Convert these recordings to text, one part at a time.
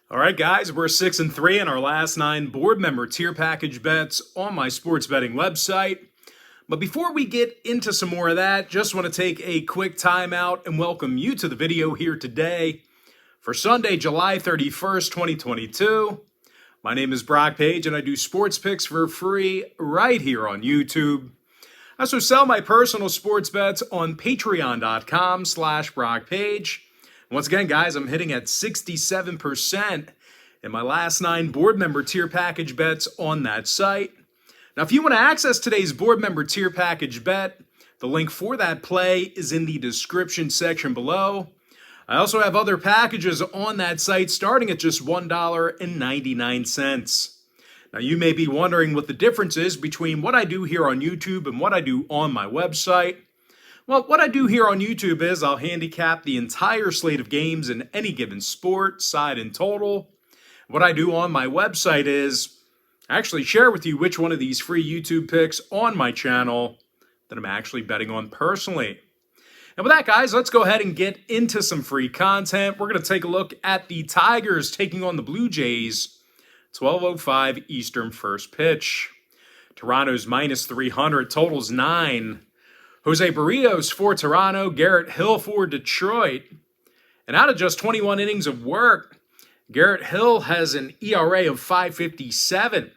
All right, guys, we're 6-3 in our last 9 board member tier package bets on my sports betting website. But before we get into some more of that, just want to take a quick time out and welcome you to the video here today for Sunday, July 31st, 2022. My name is Brock Page, and I do sports picks for free right here on YouTube. I also sell my personal sports bets on patreon.com/BrockPage. Once again, guys, I'm hitting at 67% in my last 9 board member tier package bets on that site. Now, if you want to access today's board member tier package bet, the link for that play is in the description section below. I also have other packages on that site starting at just $1.99. Now, you may be wondering what the difference is between what I do here on YouTube and what I do on my website. Well, what I do here on YouTube is I'll handicap the entire slate of games in any given sport, side and total. What I do on my website is I actually share with you which one of these free YouTube picks on my channel that I'm actually betting on personally. And with that, guys, let's go ahead and get into some free content. We're going to take a look at the Tigers taking on the Blue Jays, 12:05 Eastern first pitch. Toronto's minus 300, totals 9. Jose Barrios for Toronto, Garrett Hill for Detroit. And out of just 21 innings of work, Garrett Hill has an ERA of 5.57.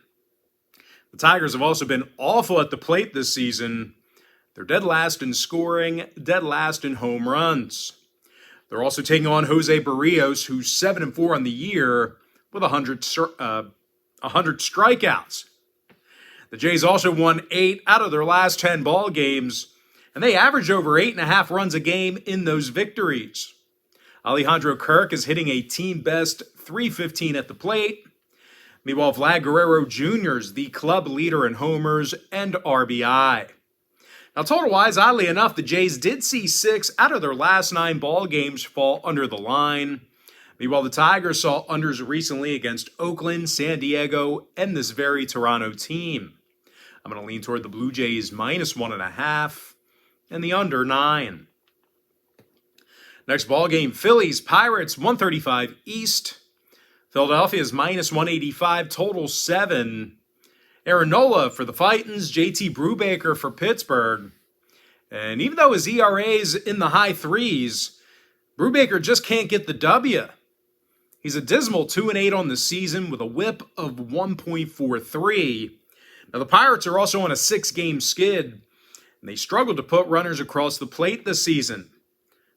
The Tigers have also been awful at the plate this season. They're dead last in scoring, dead last in home runs. They're also taking on Jose Barrios, who's 7-4 on the year with 100 strikeouts. The Jays also won 8 out of their last 10 ball games, and they averaged over 8.5 runs a game in those victories. Alejandro Kirk is hitting a team-best .315 at the plate. Meanwhile, Vlad Guerrero Jr. is the club leader in homers and RBI. Now, total-wise, oddly enough, the Jays did see 6 out of their last 9 ball games fall under the line. Meanwhile, the Tigers saw unders recently against Oakland, San Diego, and this very Toronto team. I'm going to lean toward the Blue Jays minus 1.5. and the under 9. Next ball game, Phillies Pirates, 135 East. Philadelphia's minus 185, total 7. Aaron Nola for the Titans, JT Brubaker for Pittsburgh. And even though his ERA's in the high 3s, Brubaker just can't get the W. He's a dismal 2-8 on the season with a whip of 1.43. Now, the Pirates are also on a 6-game skid, and they struggled to put runners across the plate this season.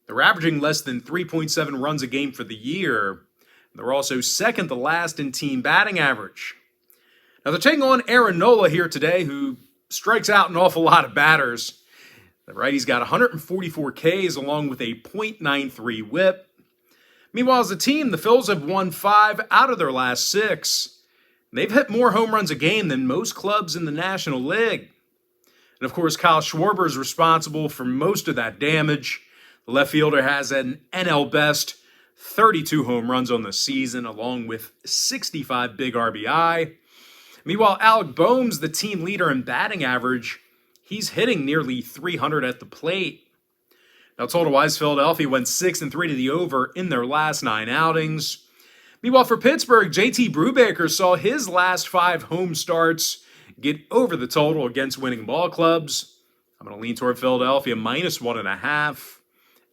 They're averaging less than 3.7 runs a game for the year. They're also second to last in team batting average. Now, they're taking on Aaron Nola here today, who strikes out an awful lot of batters. The righty's got 144 Ks along with a .93 whip. Meanwhile, as a team, the Phils have won 5 out of their last 6. They've hit more home runs a game than most clubs in the National League. And of course, Kyle Schwarber is responsible for most of that damage. The left fielder has an NL best 32 home runs on the season, along with 65 big RBI. Meanwhile, Alec Boehm's the team leader in batting average. He's hitting nearly 300 at the plate. Now, total-wise, Philadelphia went 6-3 to the over in their last 9 outings. Meanwhile, for Pittsburgh, JT Brubaker saw his last 5 home starts get over the total against winning ball clubs. I'm going to lean toward Philadelphia minus 1.5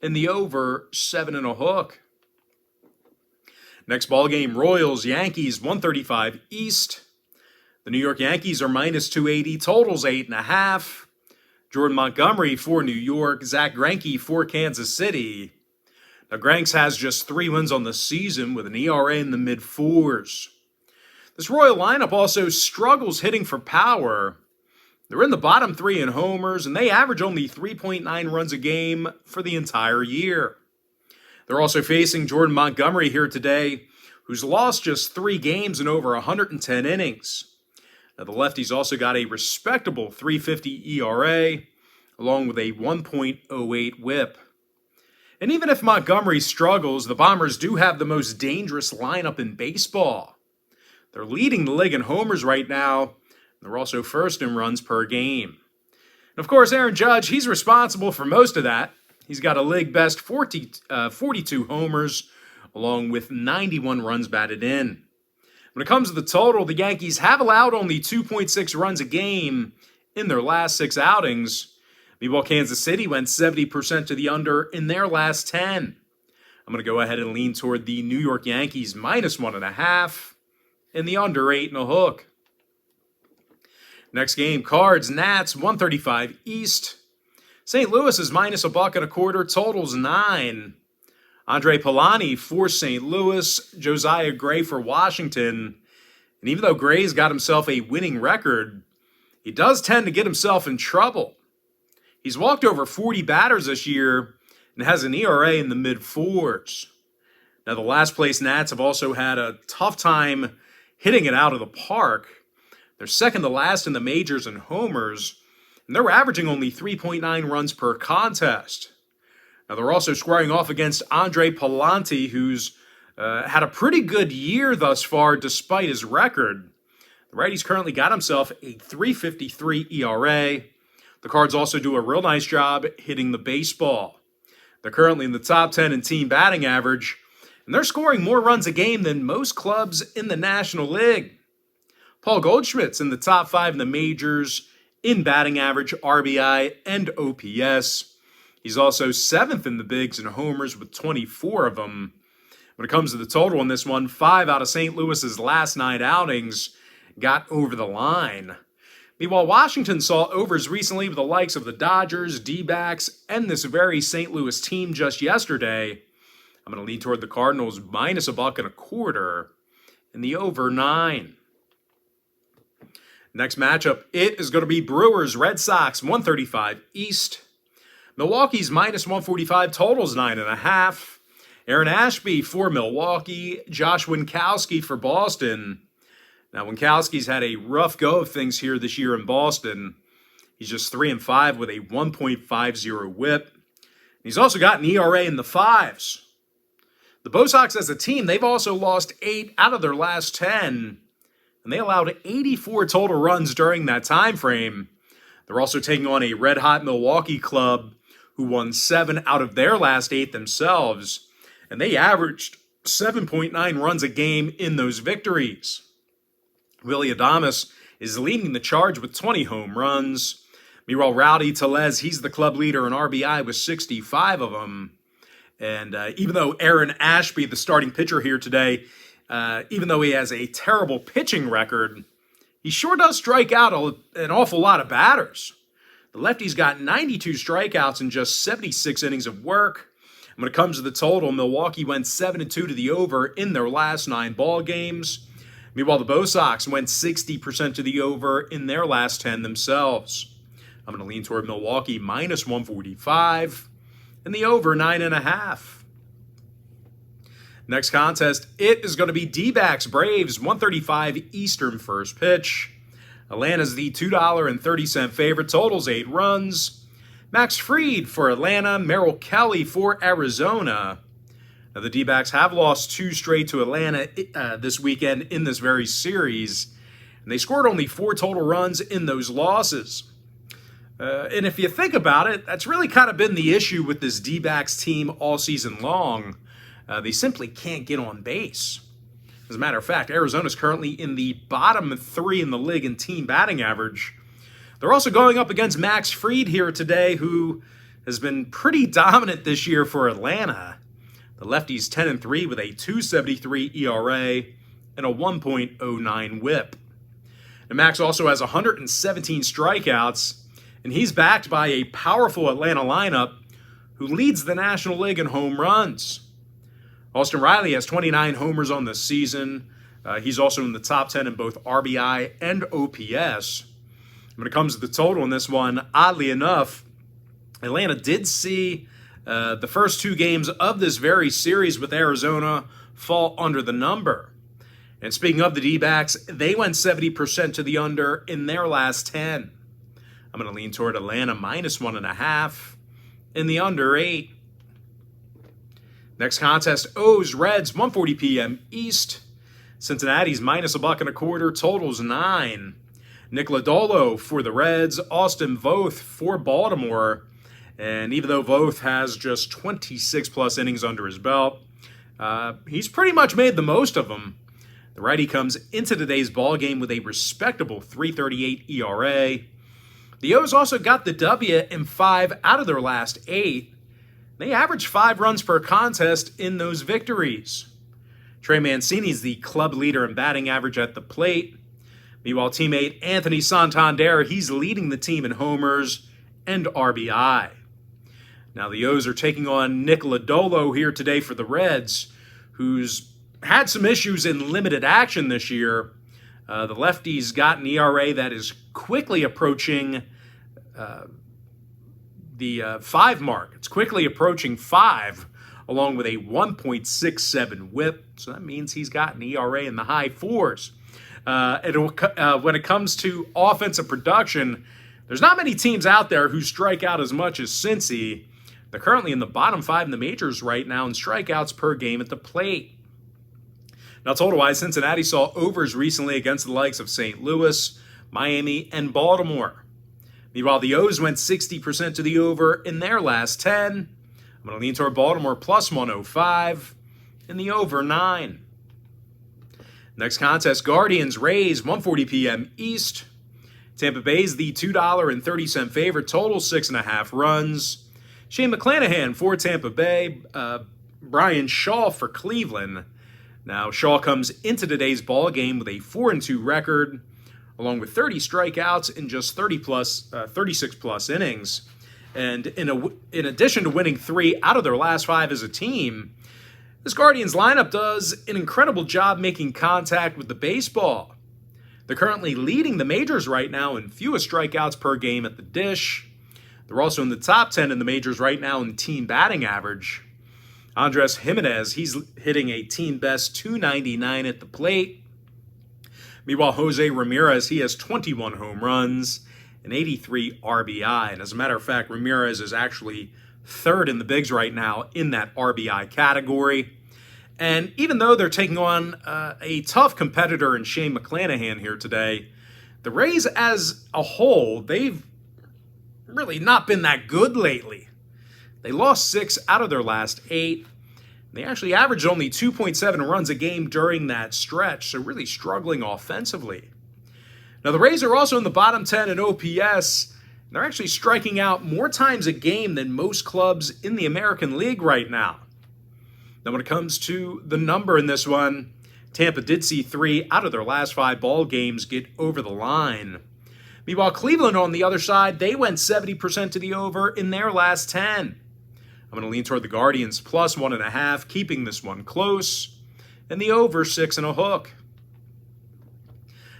and the over 7.5. Next ball game, Royals Yankees 135 East. The New York Yankees are minus 280, totals 8.5. Jordan Montgomery for New York, Zach Greinke for Kansas City. Now, Granks has just 3 wins on the season with an ERA in the mid-4s. This Royal lineup also struggles hitting for power. They're in the bottom 3 in homers, and they average only 3.9 runs a game for the entire year. They're also facing Jordan Montgomery here today, who's lost just 3 games in over 110 innings. Now, the lefty's also got a respectable .350 ERA, along with a 1.08 whip. And even if Montgomery struggles, the Bombers do have the most dangerous lineup in baseball. They're leading the league in homers right now. They're also first in runs per game. And of course, Aaron Judge, he's responsible for most of that. He's got a league best 42 homers along with 91 runs batted in. When it comes to the total, the Yankees have allowed only 2.6 runs a game in their last 6 outings. Meanwhile, Kansas City went 70% to the under in their last 10. I'm going to go ahead and lean toward the New York Yankees -1.5 and the under 8.5. Next game, Cards, Nats, 135 East. St. Louis is -1.25, totals 9. Andre Polani for St. Louis, Josiah Gray for Washington. And even though Gray's got himself a winning record, he does tend to get himself in trouble. He's walked over 40 batters this year and has an ERA in the mid-4s. Now, the last place Nats have also had a tough time hitting it out of the park. They're second to last in the majors in homers, and they're averaging only 3.9 runs per contest. Now, they're also squaring off against Andre Palante, who's had a pretty good year thus far despite his record. The righty's currently got himself a 3.53 ERA. The Cards also do a real nice job hitting the baseball. They're currently in the top 10 in team batting average, and they're scoring more runs a game than most clubs in the National League. Paul Goldschmidt's in the top 5 in the majors in batting average, RBI, and OPS. He's also 7th in the bigs in homers with 24 of them. When it comes to the total in this one, 5 out of St. Louis's last 9 outings got over the line. Meanwhile, Washington saw overs recently with the likes of the Dodgers, D-backs, and this very St. Louis team just yesterday. I'm going to lean toward the Cardinals -1.25 and the over 9. Next matchup, it is going to be Brewers, Red Sox, 135 East. Milwaukee's -145, totals 9.5. Aaron Ashby for Milwaukee, Josh Winkowski for Boston. Now, Winkowski's had a rough go of things here this year in Boston. He's just 3-5 with a 1.50 whip. He's also got an ERA in the 5s. The Bo Sox as a team, they've also lost 8 out of their last 10, and they allowed 84 total runs during that time frame. They're also taking on a red-hot Milwaukee club who won 7 out of their last 8 themselves, and they averaged 7.9 runs a game in those victories. Willy Adames is leading the charge with 20 home runs. Meanwhile, Rowdy Tellez, he's the club leader in RBI with 65 of them. And even though Aaron Ashby, the starting pitcher here today, even though he has a terrible pitching record, he sure does strike out an awful lot of batters. The lefty's got 92 strikeouts in just 76 innings of work. And when it comes to the total, Milwaukee went 7-2 to the over in their last 9 ball games. Meanwhile, the Bo Sox went 60% to the over in their last 10 themselves. I'm going to lean toward Milwaukee -145 and the over 9.5. Next contest, it is going to be D-backs Braves, 135 Eastern first pitch. Atlanta's the $2.30 favorite, totals 8 runs. Max Fried for Atlanta, Merrill Kelly for Arizona. Now, the D-backs have lost 2 straight to Atlanta this weekend in this very series, and they scored only 4 total runs in those losses. And if you think about it, that's really kind of been the issue with this D-backs team all season long. They simply can't get on base. As a matter of fact, Arizona's currently in the bottom 3 in the league in team batting average. They're also going up against Max Fried here today, who has been pretty dominant this year for Atlanta. The lefty's 10-3 with a 2.73 ERA and a 1.09 whip. And Max also has 117 strikeouts, and he's backed by a powerful Atlanta lineup who leads the National League in home runs. Austin Riley has 29 homers on this season. He's also in the top 10 in both RBI and OPS. When it comes to the total in this one, oddly enough, Atlanta did see the first 2 games of this very series with Arizona fall under the number. And speaking of the D-backs, they went 70% to the under in their last 10. I'm going to lean toward Atlanta -1.5 in the under 8. Next contest, O's Reds, 1:40 p.m. East. Cincinnati's -1.25, totals 9. Nick Lodolo for the Reds, Austin Voth for Baltimore. And even though Voth has just 26-plus innings under his belt, He's pretty much made the most of them. The righty comes into today's ball game with a respectable 3.38 ERA. The O's also got the W in 5 out of their last 8. They average 5 runs per contest in those victories. Trey Mancini's the club leader in batting average at the plate. Meanwhile, teammate Anthony Santander, he's leading the team in homers and RBI. Now the O's are taking on Nola here today for the Reds, who's had some issues in limited action this year. The lefty's got an ERA that is quickly approaching the 5 mark. It's quickly approaching 5, along with a 1.67 whip. So that means he's got an ERA in the high 4s. When it comes to offensive production, there's not many teams out there who strike out as much as Cincy. They're currently in the bottom 5 in the majors right now in strikeouts per game at the plate. Now, total-wise, Cincinnati saw overs recently against the likes of St. Louis, Miami, and Baltimore. Meanwhile, the O's went 60% to the over in their last 10. I'm going to lean toward Baltimore plus 105 and the over 9. Next contest, Guardians-Rays, 1:40 p.m. East. Tampa Bay's the $2.30 favorite, total 6.5 runs. Shane McClanahan for Tampa Bay, Brian Shaw for Cleveland. Now, Shaw comes into today's ball game with a 4-2 record, along with 30 strikeouts in just 36-plus innings. And in addition to winning 3 out of their last 5 as a team, this Guardians lineup does an incredible job making contact with the baseball. They're currently leading the majors right now in fewest strikeouts per game at the dish. They're also in the top 10 in the majors right now in team batting average. Andres Jimenez, he's hitting a team-best 299 at the plate. Meanwhile, Jose Ramirez, he has 21 home runs and 83 RBI. And as a matter of fact, Ramirez is actually 3rd in the bigs right now in that RBI category. And even though they're taking on a tough competitor in Shane McClanahan here today, the Rays as a whole, they've really not been that good lately. They lost 6 out of their last 8. They actually averaged only 2.7 runs a game during that stretch, so really struggling offensively. Now, the Rays are also in the bottom 10 in OPS. They're actually striking out more times a game than most clubs in the American League right now. Now, when it comes to the number in this one, Tampa did see 3 out of their last 5 ball games get over the line. Meanwhile, Cleveland on the other side, they went 70% to the over in their last 10. I'm going to lean toward the Guardians plus 1.5, keeping this one close, and the over 6 and a hook.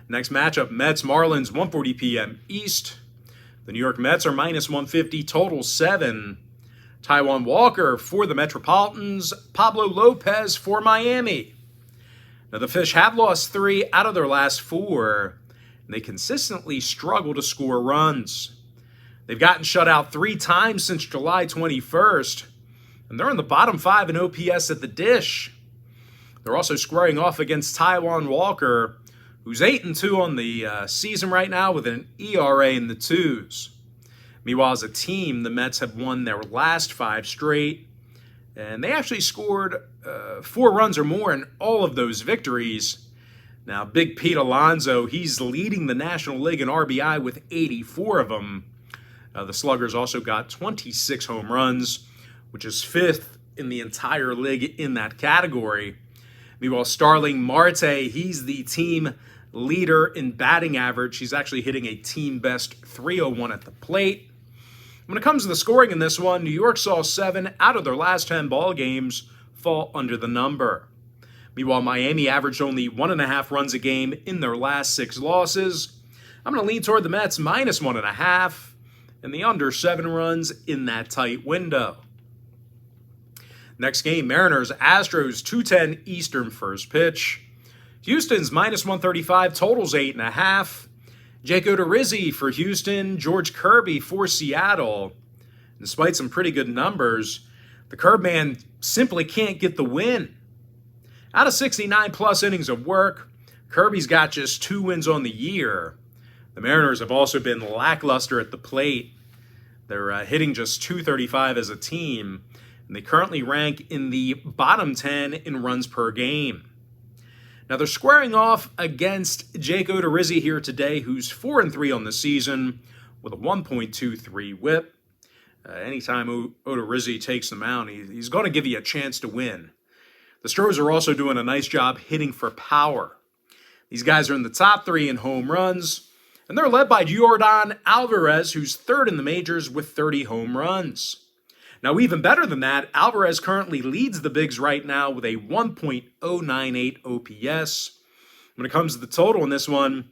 Next matchup, Mets-Marlins, 1:40 p.m. East. The New York Mets are minus 150, total 7. Taijuan Walker for the Metropolitans, Pablo Lopez for Miami. Now, the Fish have lost 3 out of their last 4, and they consistently struggle to score runs. They've gotten shut out 3 times since July 21st, and they're in the bottom 5 in OPS at the dish. They're also squaring off against Taijuan Walker, who's 8-2 on the season right now with an ERA in the 2s. Meanwhile, as a team, the Mets have won their last 5 straight, and they actually scored 4 runs or more in all of those victories. Now, Big Pete Alonso, he's leading the National League in RBI with 84 of them. The Sluggers also got 26 home runs, which is 5th in the entire league in that category. Meanwhile, Starling Marte, he's the team leader in batting average. He's actually hitting a team-best 301 at the plate. When it comes to the scoring in this one, New York saw 7 out of their last 10 ball games fall under the number. Meanwhile, Miami averaged only 1.5 runs a game in their last 6 losses. I'm going to lean toward the Mets minus 1.5 and the under 7 runs in that tight window. Next game, Mariners, Astros, 2:10 Eastern first pitch. Houston's minus 135, totals 8.5. Jake Odorizzi for Houston, George Kirby for Seattle. Despite some pretty good numbers, the Curb man simply can't get the win. Out of 69-plus innings of work, Kirby's got just 2 wins on the year. The Mariners have also been lackluster at the plate. They're hitting just .235 as a team. and they currently rank in the bottom 10 in runs per game. Now they're squaring off against Jake Odorizzi here today, who's 4-3 on the season with a 1.23 whip. Anytime Odorizzi takes the mound, he's going to give you a chance to win. The Stros are also doing a nice job hitting for power. These guys are in the top 3 in home runs, and they're led by Yordan Alvarez, who's 3rd in the majors with 30 home runs. Now, even better than that, Alvarez currently leads the bigs right now with a 1.098 OPS. When it comes to the total in this one,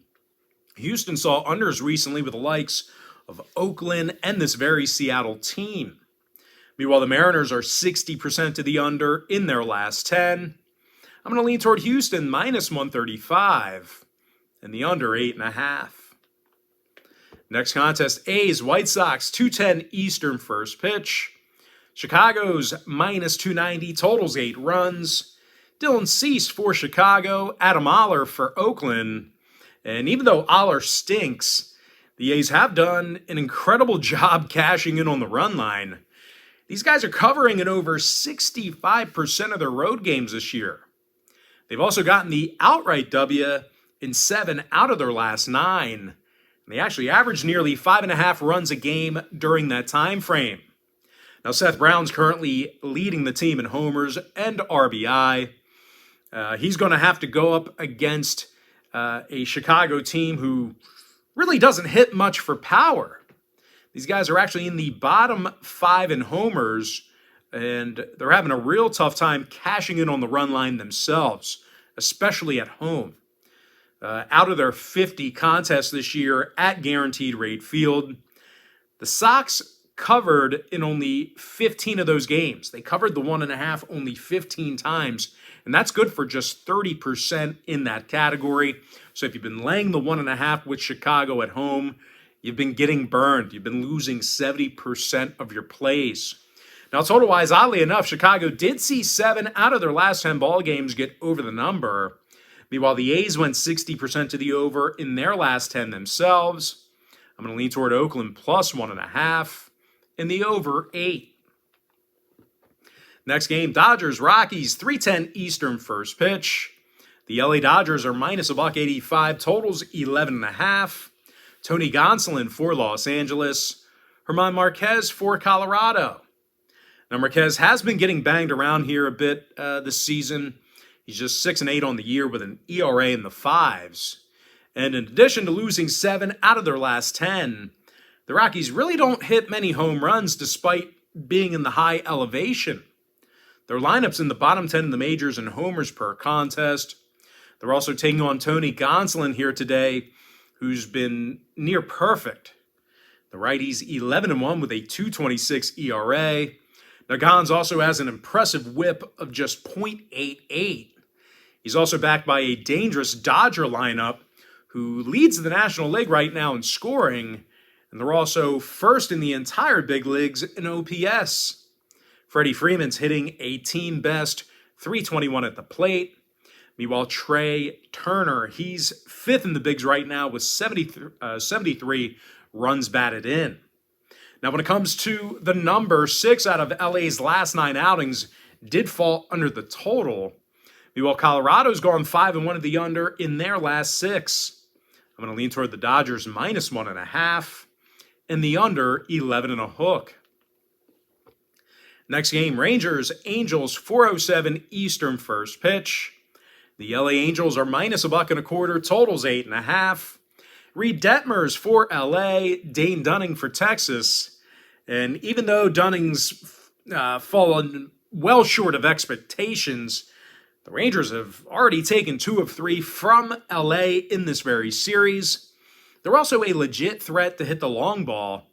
Houston saw unders recently with the likes of Oakland and this very Seattle team. Meanwhile, the Mariners are 60% to the under in their last 10. I'm going to lean toward Houston minus 135 and the under 8.5. Next contest, A's White Sox 2:10 Eastern first pitch. Chicago's minus 290, totals 8 runs. Dylan Cease for Chicago, Adam Oller for Oakland. And even though Oller stinks, the A's have done an incredible job cashing in on the run line. These guys are covering in over 65% of their road games this year. They've also gotten the outright W in 7 out of their last 9. And they actually averaged nearly 5.5 runs a game during that time frame. Now, Seth Brown's currently leading the team in homers and RBI. He's going to have to go up against a Chicago team who really doesn't hit much for power. These guys are actually in the bottom 5 in homers, and they're having a real tough time cashing in on the run line themselves, especially at home. Out of their 50 contests this year at Guaranteed Rate Field, the Sox covered in only 15 of those games. They covered the 1.5 only 15 times, and that's good for just 30% in that category. So if you've been laying the 1.5 with Chicago at home, you've been getting burned. You've been losing 70% of your plays. Now, total-wise, oddly enough, Chicago did see 7 out of their last 10 ball games get over the number. Meanwhile, the A's went 60% to the over in their last 10 themselves. I'm going to lean toward Oakland plus 1.5 and the over 8. Next game, Dodgers Rockies 3:10 Eastern first pitch. The LA Dodgers are minus $1.85, totals 11.5. Tony Gonsolin for Los Angeles. German Marquez for Colorado. Now, Marquez has been getting banged around here a bit this season. He's just 6-8 on the year with an ERA in the 5s. And in addition to losing 7 out of their last 10, the Rockies really don't hit many home runs despite being in the high elevation. Their lineup's in the bottom 10 in the majors in homers per contest. They're also taking on Tony Gonsolin here today, who's been near perfect. The righty's 11-1 with a 2.26 ERA. Now, Gons also has an impressive whip of just .88. He's also backed by a dangerous Dodger lineup who leads the National League right now in scoring, and they're also first in the entire big leagues in OPS. Freddie Freeman's hitting a team-best .321 at the plate. Meanwhile, Trey Turner, he's 5th in the bigs right now with 73 runs batted in. Now, when it comes to the number, 6 out of LA's last 9 outings did fall under the total. Meanwhile, Colorado's gone 5-1 at the under in their last 6. I'm going to lean toward the Dodgers minus 1.5 and the under 11.5. Next game, Rangers Angels 4:07 Eastern first pitch. The LA Angels are minus $1.25, totals 8.5. Reed Detmers for LA, Dane Dunning for Texas. And even though Dunning's fallen well short of expectations, the Rangers have already taken 2 of 3 from LA in this very series. They're also a legit threat to hit the long ball.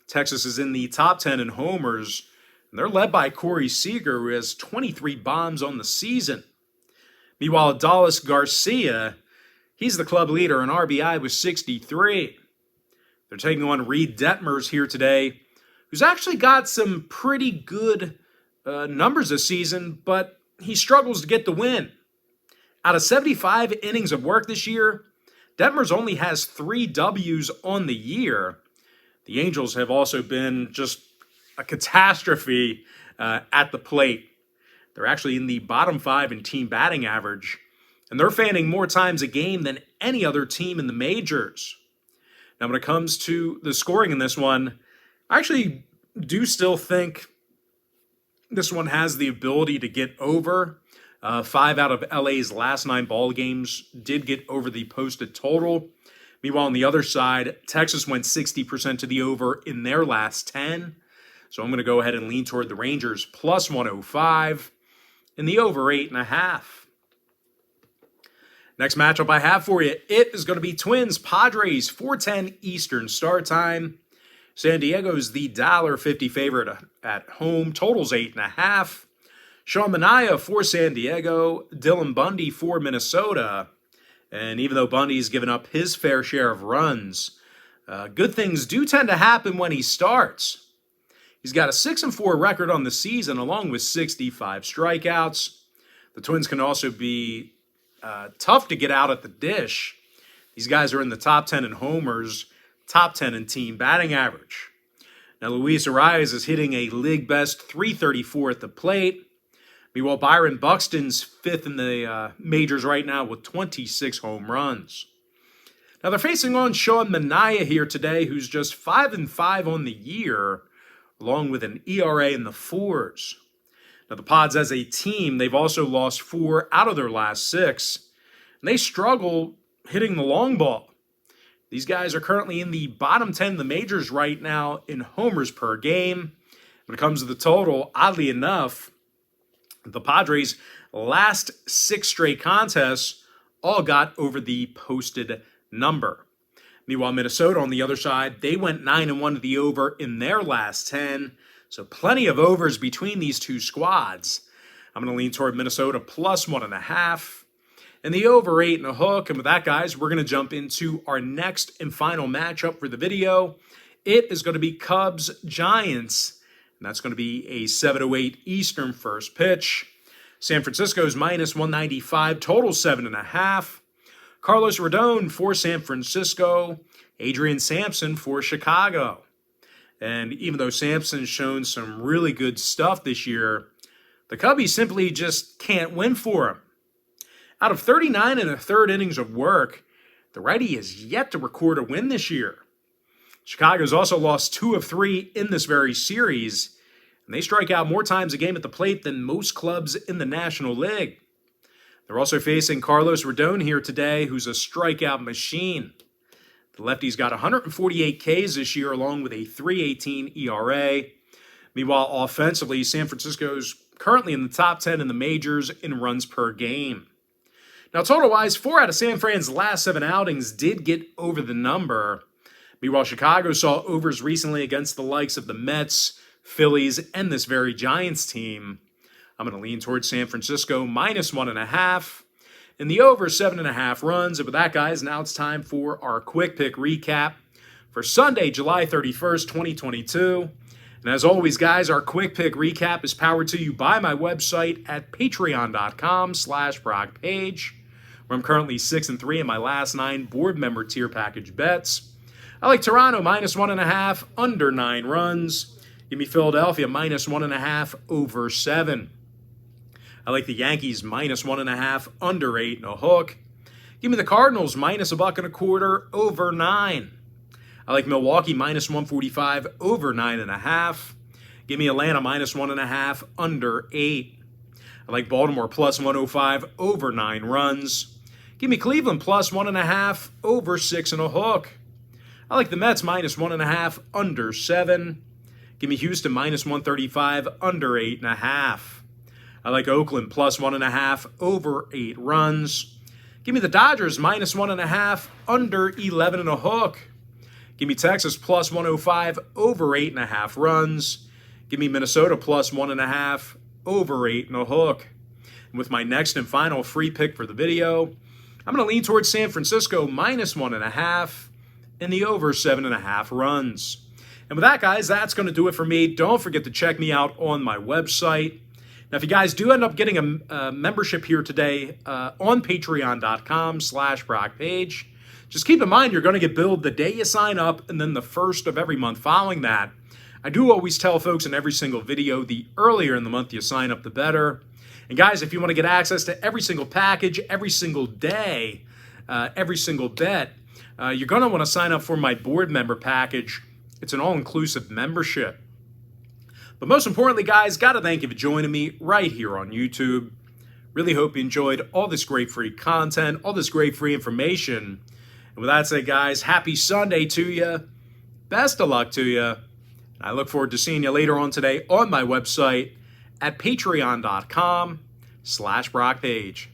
Texas is in the top 10 in homers, and they're led by Corey Seager, who has 23 bombs on the season. Meanwhile, Dallas Garcia, he's the club leader in RBI with 63. They're taking on Reed Detmers here today, who's actually got some pretty good numbers this season, but he struggles to get the win. Out of 75 innings of work this year, Detmers only has 3 Ws on the year. The Angels have also been just a catastrophe at the plate. They're actually in the bottom 5 in team batting average, and they're fanning more times a game than any other team in the majors. Now, when it comes to the scoring in this one, I actually do still think this one has the ability to get over. 5 out of LA's last 9 ball games did get over the posted total. Meanwhile, on the other side, Texas went 60% to the over in their last 10. So I'm going to go ahead and lean toward the Rangers plus 105 in the over 8.5. Next matchup I have for you, it is going to be Twins Padres, 4:10 Eastern start time. San Diego's the $1.50 favorite at home. Totals 8.5. Sean Manaea for San Diego. Dylan Bundy for Minnesota. And even though Bundy's given up his fair share of runs, good things do tend to happen when he starts. He's got a 6-4 record on the season, along with 65 strikeouts. The Twins can also be tough to get out at the dish. These guys are in the top 10 in homers, top 10 in team batting average. Now, Luis Arias is hitting a league-best .334 at the plate. Meanwhile, Byron Buxton's 5th in the majors right now with 26 home runs. Now, they're facing on Sean Manaea here today, who's just 5-5 on the year, along with an ERA in the 4s. Now, the Pods as a team, they've also lost 4 out of their last 6, and they struggle hitting the long ball. These guys are currently in the bottom 10 in the majors right now in homers per game. When it comes to the total, oddly enough, the Padres' last 6 straight contests all got over the posted number. Meanwhile, Minnesota on the other side, they went 9-1 to the over in their last 10. So plenty of overs between these two squads. I'm going to lean toward Minnesota plus 1.5. And the over 8 and a hook. And with that, guys, we're going to jump into our next and final matchup for the video. It is going to be Cubs-Giants. And that's going to be a 7:08 Eastern first pitch. San Francisco's minus 195, total 7.5. Carlos Rodon for San Francisco. Adrian Sampson for Chicago. And even though Sampson's shown some really good stuff this year, the Cubbies simply just can't win for him. Out of 39 1/3 innings of work, the righty has yet to record a win this year. Chicago's also lost 2 of 3 in this very series, and they strike out more times a game at the plate than most clubs in the National League. They're also facing Carlos Rodon here today, who's a strikeout machine. The lefty's got 148 Ks this year, along with a .318 ERA. Meanwhile, offensively, San Francisco's currently in the top 10 in the majors in runs per game. Now, total-wise, 4 out of San Fran's last 7 outings did get over the number. Meanwhile, Chicago saw overs recently against the likes of the Mets, Phillies, and this very Giants team. I'm going to lean towards San Francisco minus 1.5. And the over 7.5 runs. And with that, guys, now it's time for our quick pick recap for Sunday, July 31st, 2022. And as always, guys, our quick pick recap is powered to you by my website at patreon.com/BrockPage, where I'm currently 6-3 in my last 9 board member tier package bets. I like Toronto minus 1.5, under 9 runs. Give me Philadelphia minus 1.5, over 7. I like the Yankees minus 1.5, under 8 and a hook. Give me the Cardinals minus $1.25, over 9. I like Milwaukee minus 145, over 9.5. Give me Atlanta minus 1.5, under 8. I like Baltimore plus 105, over 9 runs. Give me Cleveland plus 1.5, over 6 and a hook. I like the Mets minus 1.5, under 7. Give me Houston minus 135, under 8.5. I like Oakland plus 1.5, over 8 runs. Give me the Dodgers minus 1.5, under 11 and a hook. Give me Texas plus 105, over 8.5 runs. Give me Minnesota plus 1.5, over 8 and a hook. And with my next and final free pick for the video, I'm going to lean towards San Francisco minus 1.5 and the over 7.5 runs. And with that, guys, that's going to do it for me. Don't forget to check me out on my website. Now, if you guys do end up getting a membership here today on patreon.com/BrockPage, just keep in mind you're going to get billed the day you sign up and then the first of every month following that. I do always tell folks in every single video, the earlier in the month you sign up, the better. And guys, if you want to get access to every single package, every single day, every single bet, you're going to want to sign up for my board member package. It's an all-inclusive membership. But most importantly, guys, got to thank you for joining me right here on YouTube. Really hope you enjoyed all this great free content, all this great free information. And with that said, guys, happy Sunday to you. Best of luck to you. I look forward to seeing you later on today on my website at patreon.com/BrockPage.